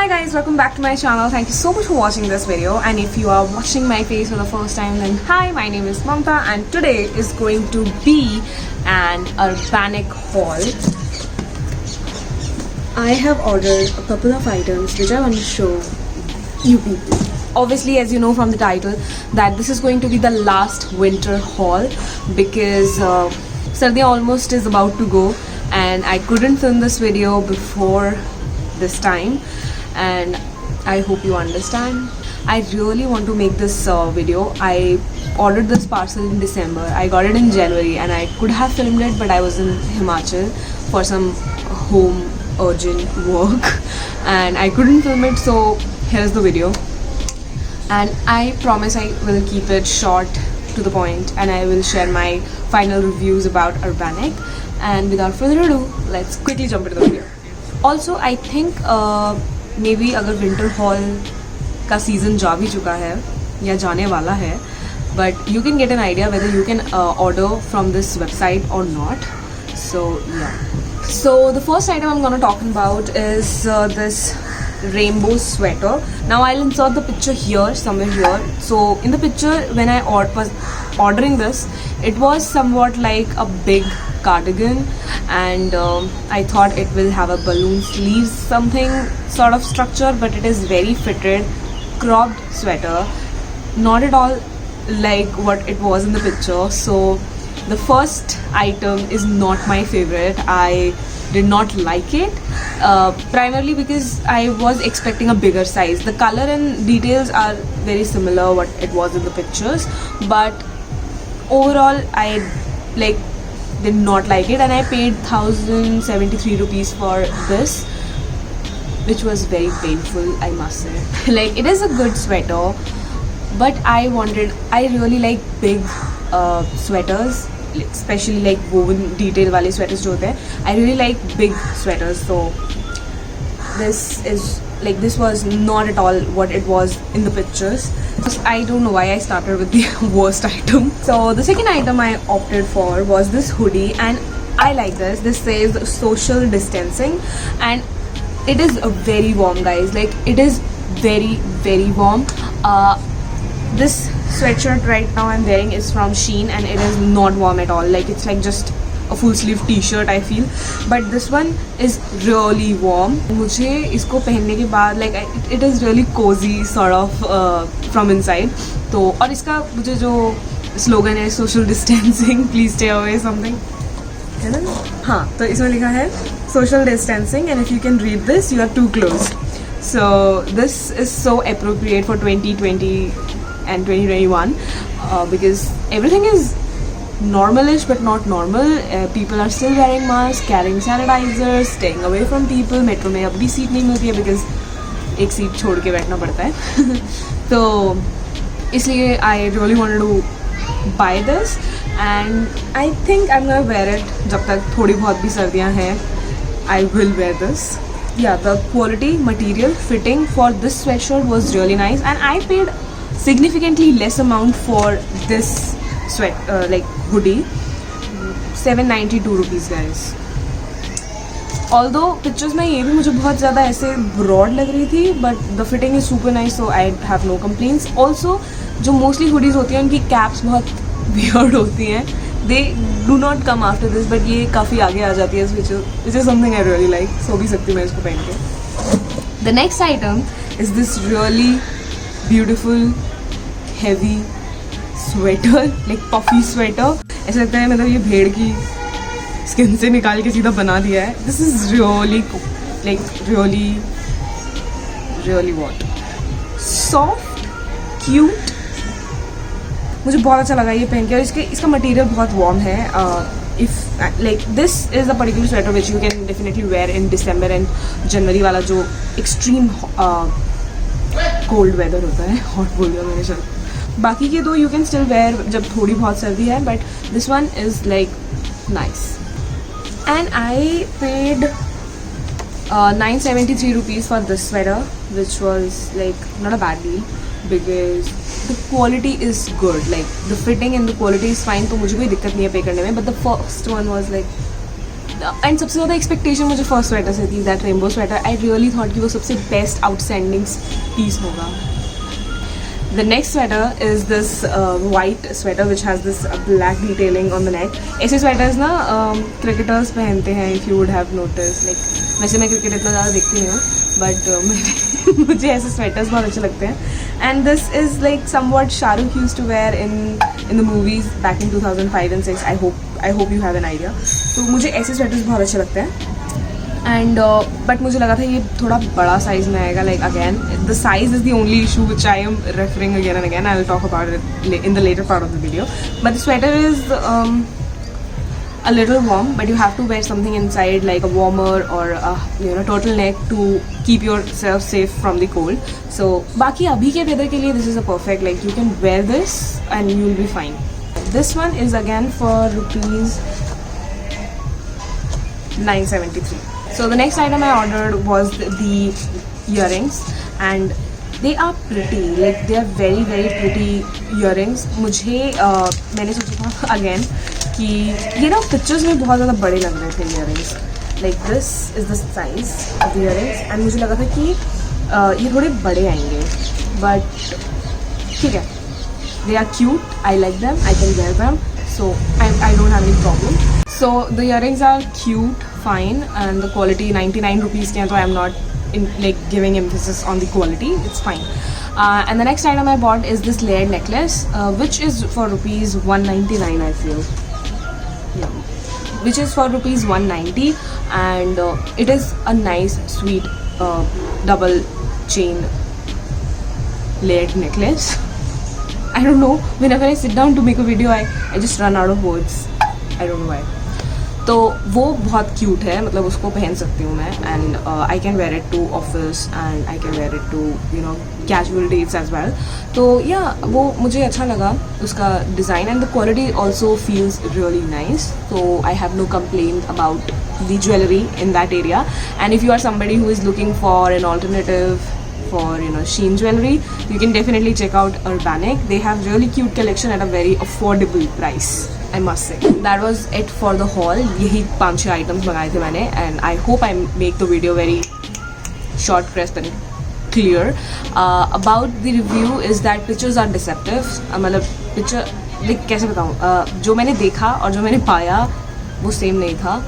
Hi guys, welcome back to my channel. Thank you so much for watching this video, and if you are watching my face for the first time, then hi, my name is Mamta and today is going to be an urbanic haul. I have ordered a couple of items which I want to show you people. Obviously, as you know from the title, that this is going to be the last winter haul because Sardiyan almost is about to go and I couldn't film this video before this time, and I hope you understand. I really want to make this video. I ordered this parcel in December. I got it in January and I could have filmed it, but I was in Himachal for some home urgent work and I couldn't film it, so here's the video. And I promise I will keep it short to the point and I will share my final reviews about Urbanic. And without further ado, let's quickly jump into the video. Also, I think maybe अगर winter haul का season जा भी चुका है या जाने वाला है, but you can get an idea whether you can order from this website or not. So yeah. So the first item I'm gonna talk about is this rainbow sweater. Now I'll insert the picture here, somewhere here. So in the picture, when I was ordering this, it was somewhat like a big cardigan, and I thought it will have a balloon sleeves something sort of structure, but it is very fitted, cropped sweater, not at all like what it was in the picture. So the first item is not my favorite. I did not like it, primarily because I was expecting a bigger size. The color and details are very similar what it was in the pictures, but overall I did not like it, and I paid 1073 rupees for this, which was very painful, I must say. Like, it is a good sweater, but I really like big sweaters, especially like woven detail wale sweaters jo hote hain. I really like big sweaters, so this was not at all what it was in the pictures. I don't know why I started with the worst item. So the second item I opted for was this hoodie, and I like this. This says social distancing and it is very warm, guys. Like, it is very, very warm. This sweatshirt right now I'm wearing is from Shein and it is not warm at all. Like, it's like just a full sleeve t-shirt I feel, but this one is really warm. मुझे इसको पहनने के बाद like it is really cozy sort of from inside. तो और इसका मुझे जो slogan है social distancing please stay away something है ना, हाँ, तो इसमें लिखा है social distancing, and if you can read this, you are too close. So this is so appropriate for 2020 and 2021 because everything is normalish but not normal. People are still wearing masks, carrying sanitizers, staying away from people. Metro में अब भी seat नहीं मिलती है because एक seat छोड़ के बैठना पड़ता है. तो इसलिए I really wanted to buy this and I think I'm gonna wear it जब तक थोड़ी बहुत भी सर्दियाँ हैं. I will wear this. Yeah, the quality, material, fitting for this sweatshirt was really nice, and I paid significantly less amount for this hoodie. 792 rupees, guys. Although pictures में ये भी मुझे बहुत ज़्यादा ऐसे broad लग रही थी, but the fitting is super nice, so I have no complaints. Also, जो mostly hoodies होती हैं उनकी caps बहुत weird होती हैं. They do not come after this, but ये काफ़ी आगे आ जाती है, which is something I really like. सो भी सकती हूँ मैं इसको पहन के. The next item is this really beautiful, heavy sweater, like puffy sweater. ऐसा लगता है मतलब ये भेड़ की स्किन से निकाल के सीधा बना दिया है. This is really really what? Soft, cute. मुझे बहुत अच्छा लगा ये पहन के, और इसका मटेरियल बहुत वार्म है. If like this is a particular sweater which you can definitely wear in December and January वाला जो एक्सट्रीम कोल्ड वेदर होता है. हॉट बोल दिया मैंने, चल. बाकी के दो यू कैन स्टिल वेयर जब थोड़ी बहुत सर्दी है, but this one is like nice. And I paid 973 rupees for this sweater, which was like not a bad deal because the quality is good. Like, the fitting and the quality is fine, तो मुझे कोई दिक्कत नहीं है पे करने में. But the first one was like and सबसे ज़्यादा एक्सपेक्टेशन मुझे फर्स्ट स्वेटर से थी, that rainbow sweater. I really thought कि वो सबसे बेस्ट आउटस्टैंडिंग पीस होगा. The next sweater is this white sweater which has this black detailing on the neck. ऐसे sweaters ना cricketers पहनते हैं, if you would have noticed. Like वैसे मैं cricket इतना ज़्यादा देखती नहीं हूँ, but मुझे ऐसे sweaters बहुत अच्छे लगते हैं. And this is like somewhat Shahrukh used to wear in the movies back in 2005 and 6. I hope you have an idea. तो मुझे ऐसे sweaters बहुत अच्छे लगते हैं. एंड बट मुझे लगा था ये थोड़ा बड़ा साइज़ में आएगा. Like again the size is the only issue which I am referring again and again. I will talk about it in the latter part of the video. But the sweater is a little warm, but you have to wear something inside like a warmer or a turtleneck to keep yourself safe from the cold. So बाकी अभी के weather के लिए this is a perfect, like you can wear this and you will be fine. This one is again for rupees 973. So the next item I ordered was the earrings and they are pretty, like they are very very pretty earrings. मुझे मैंने सोचा था again कि ये ना pictures में बहुत ज़्यादा बड़े लग रहे थे earrings. Like this is the size of the earrings and मुझे लगा था कि ये थोड़े बड़े आएंगे, but ठीक है, they are cute, I like them, I can wear them, so I don't have any problem. So the earrings are cute, fine, and the quality 99 rupees के हैं, so I am not like giving emphasis on the quality, it's fine. And the next item I bought is this layered necklace, which is for rupees 199 I feel. Yeah. Which is for rupees 190 and it is a nice sweet double chain layered necklace. I don't know, whenever I sit down to make a video I just run out of words. I don't know why. तो वो बहुत cute है, मतलब उसको पहन सकती हूँ मैं and I can wear it to office and I can wear it to casual dates as well. तो या वो मुझे अच्छा लगा उसका design and the quality also feels really nice. तो I have no complaint about the jewellery in that area. And if you are somebody who is looking for an alternative for Shein jewelry, you can definitely check out Urbanic. They have really cute collection at a very affordable price, I must say. That was it for the haul. यही 5-6 items मंगाए थे मैंने and I hope I make the video very short, crisp and clear. About the review is that pictures are deceptive. मतलब picture like कैसे बताऊँ, जो मैंने देखा और जो मैंने पाया वो सेम नहीं था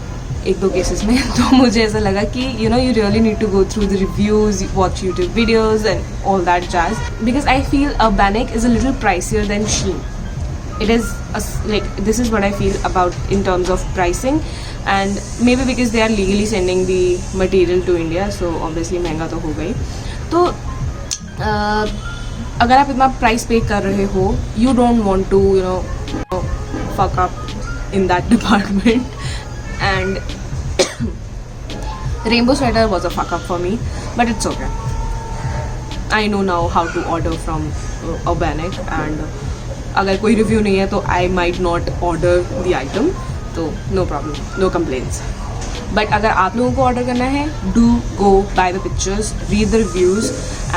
एक दो केसेस में. तो मुझे ऐसा लगा कि you really need to go through the reviews, watch YouTube videos and all that jazz, because I feel Urbanic is a little pricier than Shein. It is like this is what I feel about in terms of pricing, and maybe because they are legally sending the material to India, so obviously महंगा तो हो गई. तो अगर आप इतना price पे कर रहे हो, you don't want to fuck up in that department. And rainbow sweater was a fuck up for me, but it's okay. I know now how to order from Urbanic, and अगर कोई review नहीं है तो I might not order the item, तो no problem, no complaints. But अगर आप लोगों को ऑर्डर करना है, do go buy the pictures, read the reviews,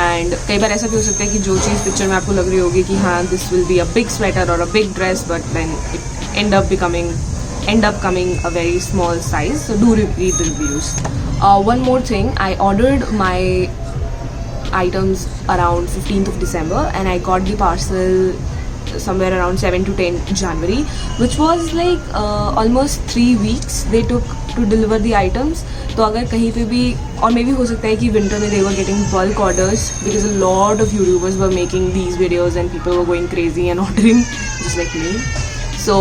and कई बार ऐसा भी हो सकता है कि जो चीज़ पिक्चर में आपको लग रही होगी कि हाँ this will be a big sweater or a big dress, but then it end up coming a very small size, so do read the reviews. One more thing, I ordered my items around 15th of December and I got the parcel somewhere around 7 to 10 January, which was like almost 3 weeks they took to deliver the items. तो अगर कहीं पे भी, और मे भी हो सकता है कि winter में they were getting bulk orders because a lot of YouTubers were making these videos and people were going crazy and ordering just like me. So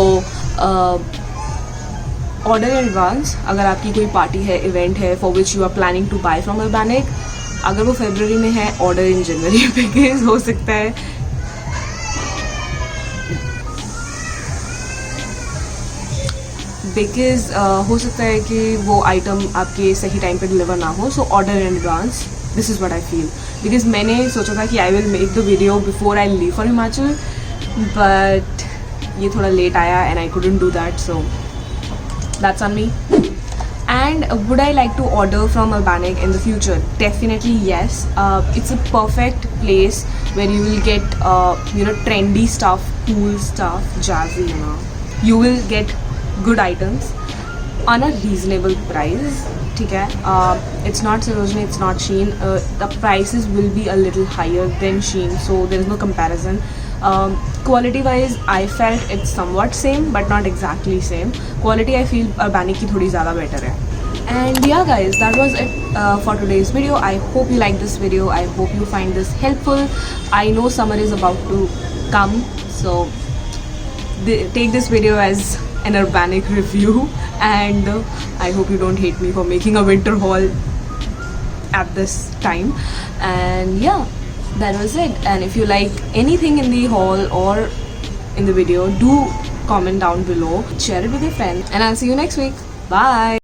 order in advance. अगर आपकी कोई पार्टी है, इवेंट है for which you are planning to buy from Urbanic, अगर वो फरवरी में है, order in January because हो सकता है हो सकता है कि वो आइटम आपके सही टाइम पे डिलीवर ना हो. So order in advance, this is what I feel. Because मैंने सोचा था कि I will make the video before I leave for Himachal, but ये थोड़ा लेट आया and I couldn't do that, so that's on me. And would I like to order from Urbanic in the future? Definitely yes. It's a perfect place where you will get trendy stuff, cool stuff, jazzy, you will get good items. on a reasonable price. ठीक है, it's not Sarojini, it's not Shein. The prices will be a little higher than Shein, so there is no comparison. Quality wise, I felt it's somewhat same, but not exactly same. Quality I feel Urbanic की थोड़ी ज़्यादा better है. And yeah guys, that was it for today's video. I hope you like this video. I hope you find this helpful. I know summer is about to come, so take this video as an Urbanic review, and I hope you don't hate me for making a winter haul at this time. And yeah, that was it. And if you like anything in the haul or in the video, do comment down below, share it with your friends, and I'll see you next week. Bye.